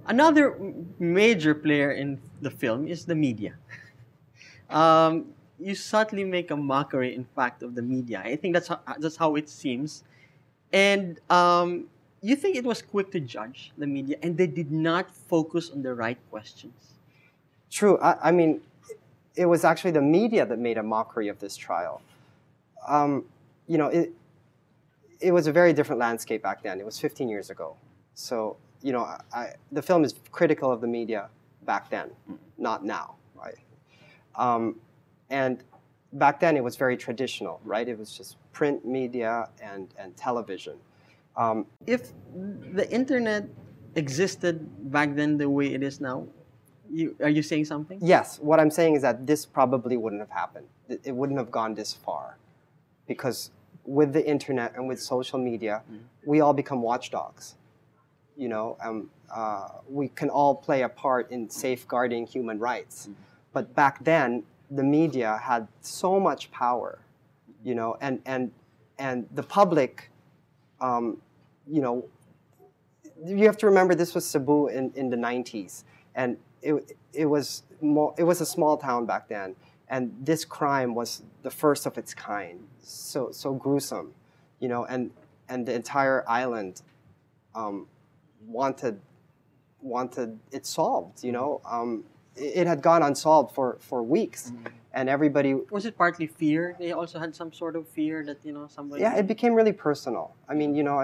Another major player in the film is the media. You subtly make a mockery, in fact, of the media. I think that's how it seems. And you think it was quick to judge the media, and they did not focus on the right questions. True. I mean, it was actually the media that made a mockery of this trial. You know, it was a very different landscape back then. It was 15 years ago. So, you know, the film is critical of the media back then, not now, right? And back then it was very traditional, right? It was just print media and television. If the internet existed back then the way it is now, are you saying something? Yes, what I'm saying is that this probably wouldn't have happened. It wouldn't have gone this far. Because with the internet and with social media, we all become watchdogs. You know, we can all play a part in safeguarding human rights. But back then, the media had so much power, you know, and the public, you know, you have to remember this was Cebu in the 90s, and it was a small town back then, and this crime was the first of its kind, so gruesome, you know, and the entire island wanted it solved, you know. It had gone unsolved for weeks, and everybody... Was it partly fear? They also had some sort of fear that, you know, somebody... Yeah, it became really personal. I mean, you know,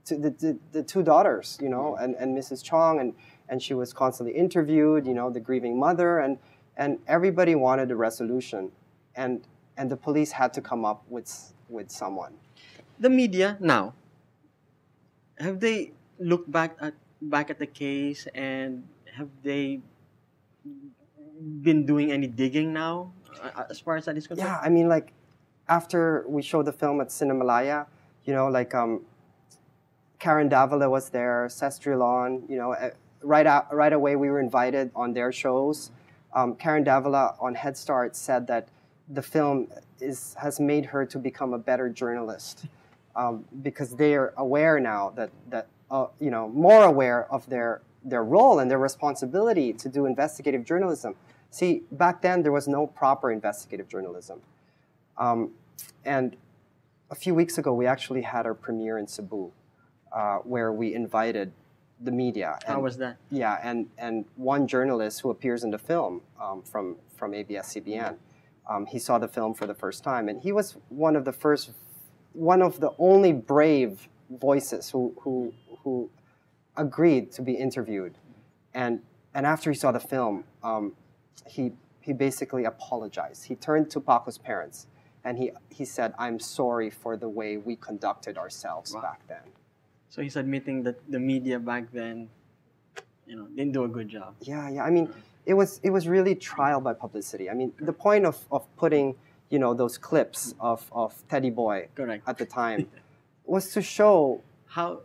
the two daughters, you know, and Mrs. Chong, and she was constantly interviewed, you know, the grieving mother, and everybody wanted a resolution, and the police had to come up with someone. The media now, have they looked back at the case, and have they been doing any digging now, as far as that is concerned? Yeah, I mean, like, after we showed the film at Cinemalaya, you know, like, Karen Davila was there, Sestrilon, you know, right away we were invited on their shows. Karen Davila on Head Start said that the film has made her to become a better journalist, because they are aware now that you know, more aware of their role and their responsibility to do investigative journalism. See, back then there was no proper investigative journalism. And a few weeks ago we actually had our premiere in Cebu, where we invited the media. And, how was that? Yeah, and one journalist who appears in the film from ABS-CBN, he saw the film for the first time, and he was one of the only brave voices who agreed to be interviewed, and after he saw the film, he basically apologized. He turned to Paco's parents, and he said, "I'm sorry for the way we conducted ourselves back then." So he's admitting that the media back then, you know, didn't do a good job. Yeah. I mean, it was really trial by publicity. I mean, the point of putting, you know, those clips of Teddy Boy Correct. at the time was to show how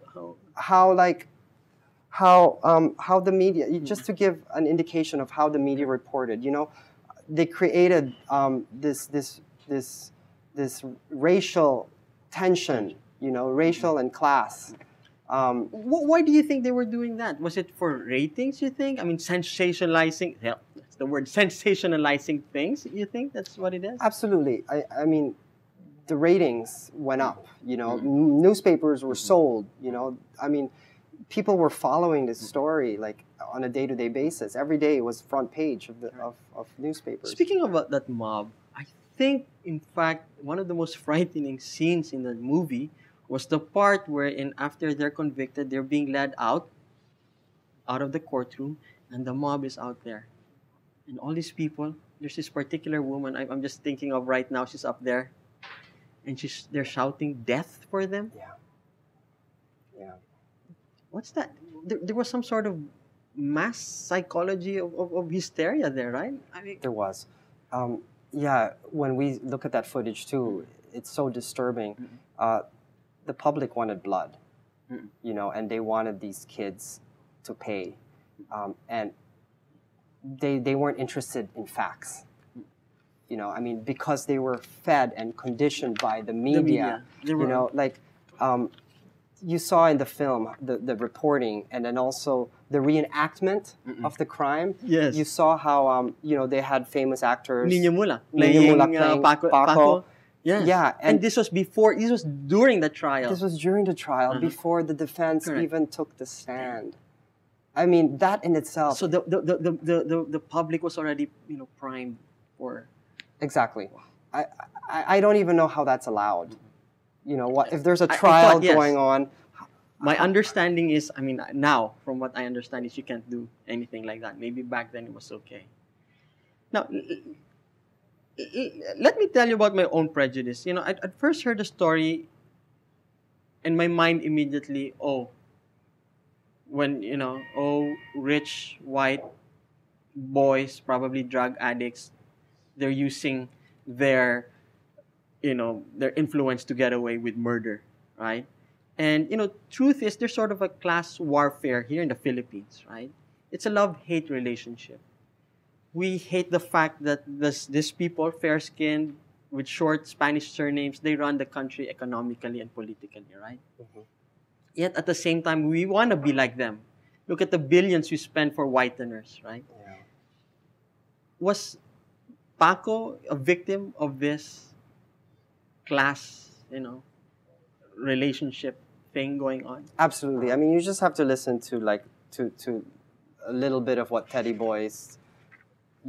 the media, just to give an indication of how the media reported. You know, they created this racial tension, you know, racial and class. Why do you think they were doing that? Was it for ratings, you think? I mean, sensationalizing, yeah, that's the word, sensationalizing things, you think that's what it is? Absolutely. I mean, the ratings went up, you know, newspapers were sold, you know. I mean, people were following this story like on a day-to-day basis. Every day it was front page of newspapers. Speaking about that mob, I think, in fact, one of the most frightening scenes in the movie was the part wherein after they're convicted, they're being led out of the courtroom, and the mob is out there. And all these people, there's this particular woman I'm just thinking of right now, she's up there, and they're shouting death for them. Yeah. What's that? There was some sort of mass psychology of hysteria there, right? I mean, there was. Yeah, when we look at that footage too, it's so disturbing. The public wanted blood, you know, and they wanted these kids to pay, and they weren't interested in facts. You know, I mean, because they were fed and conditioned by the media. You know, like, you saw in the film the reporting and then also the reenactment of the crime. Yes. You saw how they had famous actors. Nino Mula Nino Mula playing, playing Paco. Yes. Yeah, and this was before. This was during the trial. This was during the trial, before the defense Correct. even took the stand. I mean, that in itself. So the public was already primed for. Exactly. I don't even know how that's allowed. What if there's a I trial thought, yes. going on? My understanding is, now from what I understand is you can't do anything like that. Maybe back then it was okay. Now, let me tell you about my own prejudice. I first heard the story, and my mind immediately, rich white boys, probably drug addicts, they're using their influence to get away with murder, right? And truth is, there's sort of a class warfare here in the Philippines, right? It's a love-hate relationship. We hate the fact that these people, fair-skinned, with short Spanish surnames, they run the country economically and politically, right? Mm-hmm. Yet at the same time, we want to be like them. Look at the billions we spend for whiteners, right? Yeah. Was Paco a victim of this class, relationship thing going on? Absolutely. I mean, you just have to listen to to a little bit of what Teddy Boy's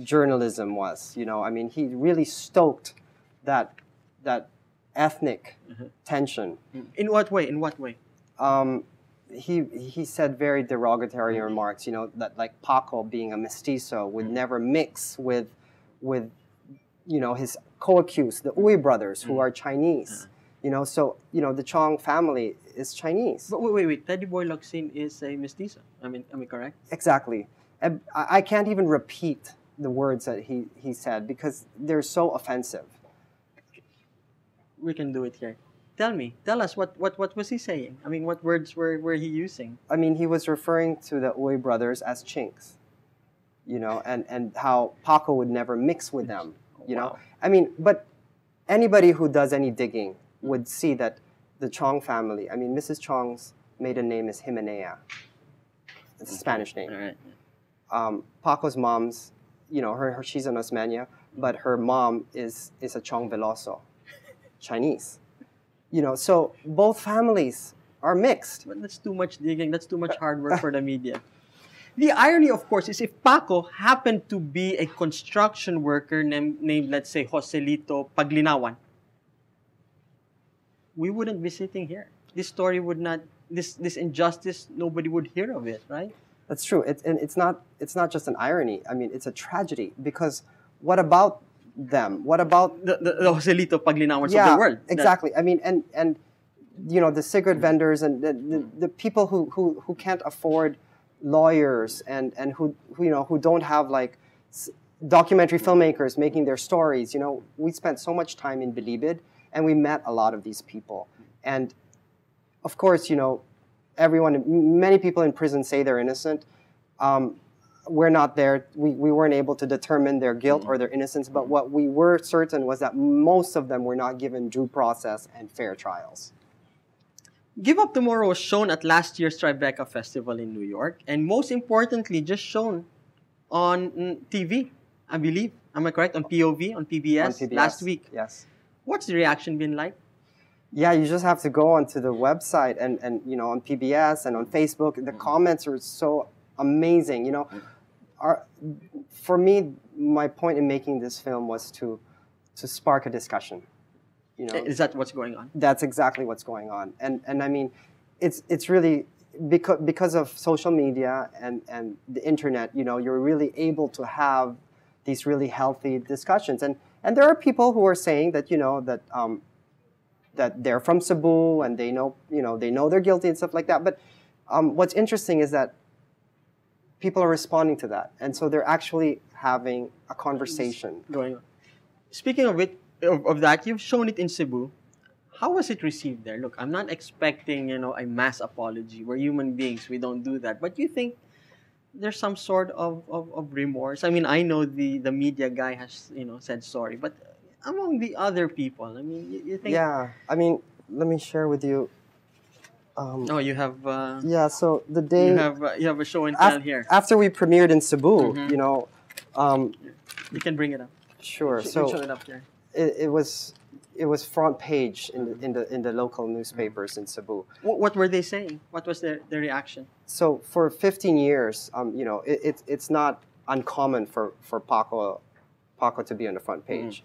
journalism was. I mean, he really stoked that ethnic tension. In what way? In what way? He said very derogatory remarks. That like Paco being a mestizo would never mix with his co-accused, the Uy brothers, who are Chinese. So the Chong family is Chinese. But wait. Teddy Boy Locsin is a mestizo. Am I correct? Exactly. And I can't even repeat the words that he said because they're so offensive. We can do it here. Tell us what was he saying? I mean, what words were he using? I mean, he was referring to the Uy brothers as chinks, and how Paco would never mix with them, Wow. I mean, but anybody who does any digging would see that the Chong family, I mean, Mrs. Chong's maiden name is Jimenea. It's a Spanish name. All right. Paco's mom's, she's an Osmania, but her mom is a Chong Veloso, Chinese. So both families are mixed. But that's too much digging. That's too much hard work for the media. The irony, of course, is if Paco happened to be a construction worker named let's say, Joselito Paglinawan, we wouldn't be sitting here. This story would not, this injustice, nobody would hear of it, right? That's true. It's not just an irony. I mean, it's a tragedy because what about them? What about the Joselito Paglinawans of the world? Exactly. I mean, and the cigarette vendors and the people who can't afford lawyers and who don't have like documentary filmmakers making their stories. We spent so much time in Bilibid and we met a lot of these people. And of course, many people in prison say they're innocent. We're not there. We weren't able to determine their guilt or their innocence, but what we were certain was that most of them were not given due process and fair trials. Give Up Tomorrow was shown at last year's Tribeca Festival in New York, and most importantly, just shown on TV, I believe. Am I correct? On POV, on PBS, last week. Yes. What's the reaction been like? Yeah, you just have to go onto the website and on PBS and on Facebook. The comments are so amazing. For me, my point in making this film was to spark a discussion. Is that what's going on? That's exactly what's going on. And I mean, it's really because of social media and the internet, you're really able to have these really healthy discussions. And there are people who are saying that, that they're from Cebu and they know they're guilty and stuff like that. But what's interesting is that people are responding to that. And so they're actually having a conversation going on. Speaking of that, you've shown it in Cebu. How was it received there? Look, I'm not expecting, a mass apology. We're human beings. We don't do that. But you think there's some sort of remorse? I mean, I know the media guy has, said sorry. But among the other people, I mean, you think... Yeah. I mean, let me share with you Oh, you have Yeah, so the day you have a show and tell here. after we premiered in Cebu, Mhm. you know, You can bring it up. sure. Show So it up there. it was front page in the local newspapers in Cebu. What were they saying? What was their reaction? So for 15 years, you know, it's not uncommon for Paco to be on the front page,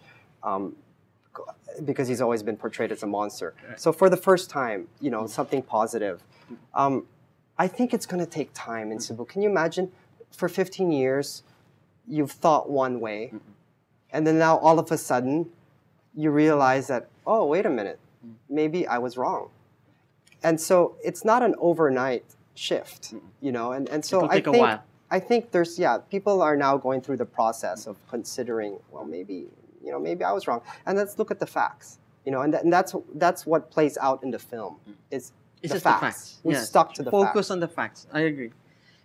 because he's always been portrayed as a monster. Right. So for the first time, you know, something positive. I think it's going to take time in Cebu. Can you imagine? For 15 years, you've thought one way, and then now all of a sudden, you realize that, oh, wait a minute, maybe I was wrong. And so it's not an overnight shift, you know, and so It'll take a while. I think there's, people are now going through the process of considering, well, maybe, you know, maybe I was wrong. And let's look at the facts, you know, and that's what plays out in the film. It's just facts. the facts. We Yes. stuck to the facts. Focus on the facts. I agree.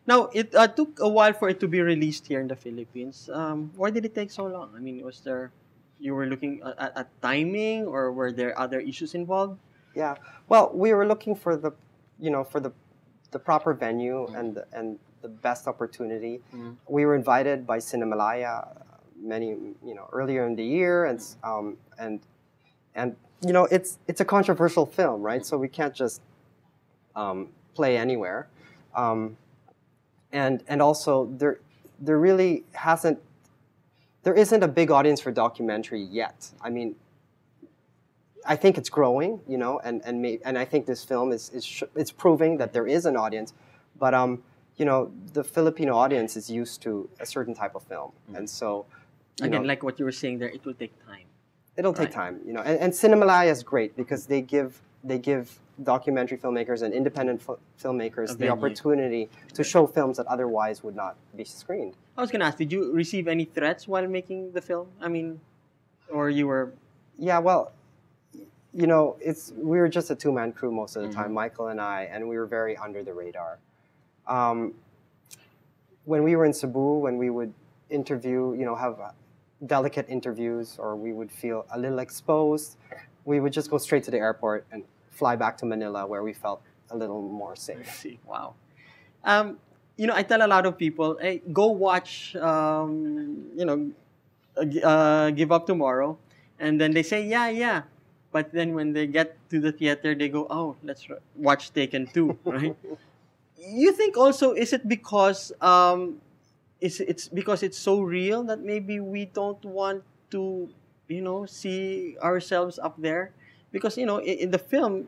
Now, it took a while for it to be released here in the Philippines. Why did it take so long? I mean, was there, you were looking at timing, or were there other issues involved? Yeah. Well, we were looking for the, you know, for the proper venue and the best opportunity. We were invited by Cinemalaya many, you know, earlier in the year, and you know, it's a controversial film, right? So we can't just play anywhere. And also there really there isn't a big audience for documentary yet. I mean, I think it's growing, you know, and I think this film it's proving that there is an audience, but you know, the Filipino audience is used to a certain type of film, and so Again, like what you were saying there, it will take time. it'll take time, you know, and Cinemalaya is great because they give documentary filmmakers and independent filmmakers the venue. opportunity to show films that otherwise would not be screened. I was going to ask, did you receive any threats while making the film? I mean, or you were... Yeah, well, you know, we were just a two-man crew most of the time, Michael and I, and we were very under the radar. When we were in Cebu, when we would interview, you know, have delicate interviews, or we would feel a little exposed, we would just go straight to the airport and fly back to Manila, where we felt a little more safe. See, wow. You know, I tell a lot of people, hey, go watch, you know, Give Up Tomorrow, and then they say, yeah. But then when they get to the theater, they go, oh, let's watch Taken 2, right? You think also, is it because it's because it's so real that maybe we don't want to, you know, see ourselves up there? Because, you know, in the film,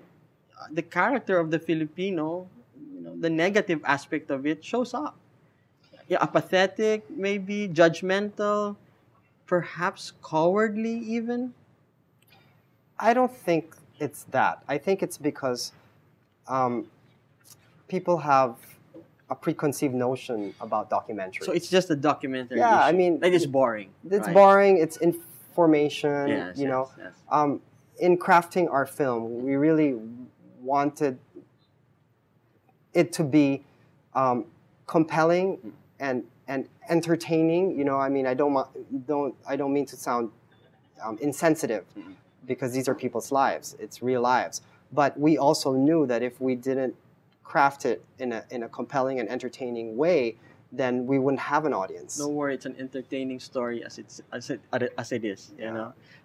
the character of the Filipino, you know, the negative aspect of it shows up. Yeah, apathetic, maybe judgmental, perhaps cowardly even. I don't think it's that. I think it's because people have a preconceived notion about documentaries. So it's just a documentary Yeah, issue. I mean, like it's boring. It's right? boring. It's information. Yes, you know, yes. In crafting our film, we really wanted it to be compelling and entertaining. You know, I mean, I don't mean to sound insensitive, because these are people's lives. It's real lives. But we also knew that if we didn't craft it in a compelling and entertaining way, then we wouldn't have an audience. No worry, it's an entertaining story as it is. You know,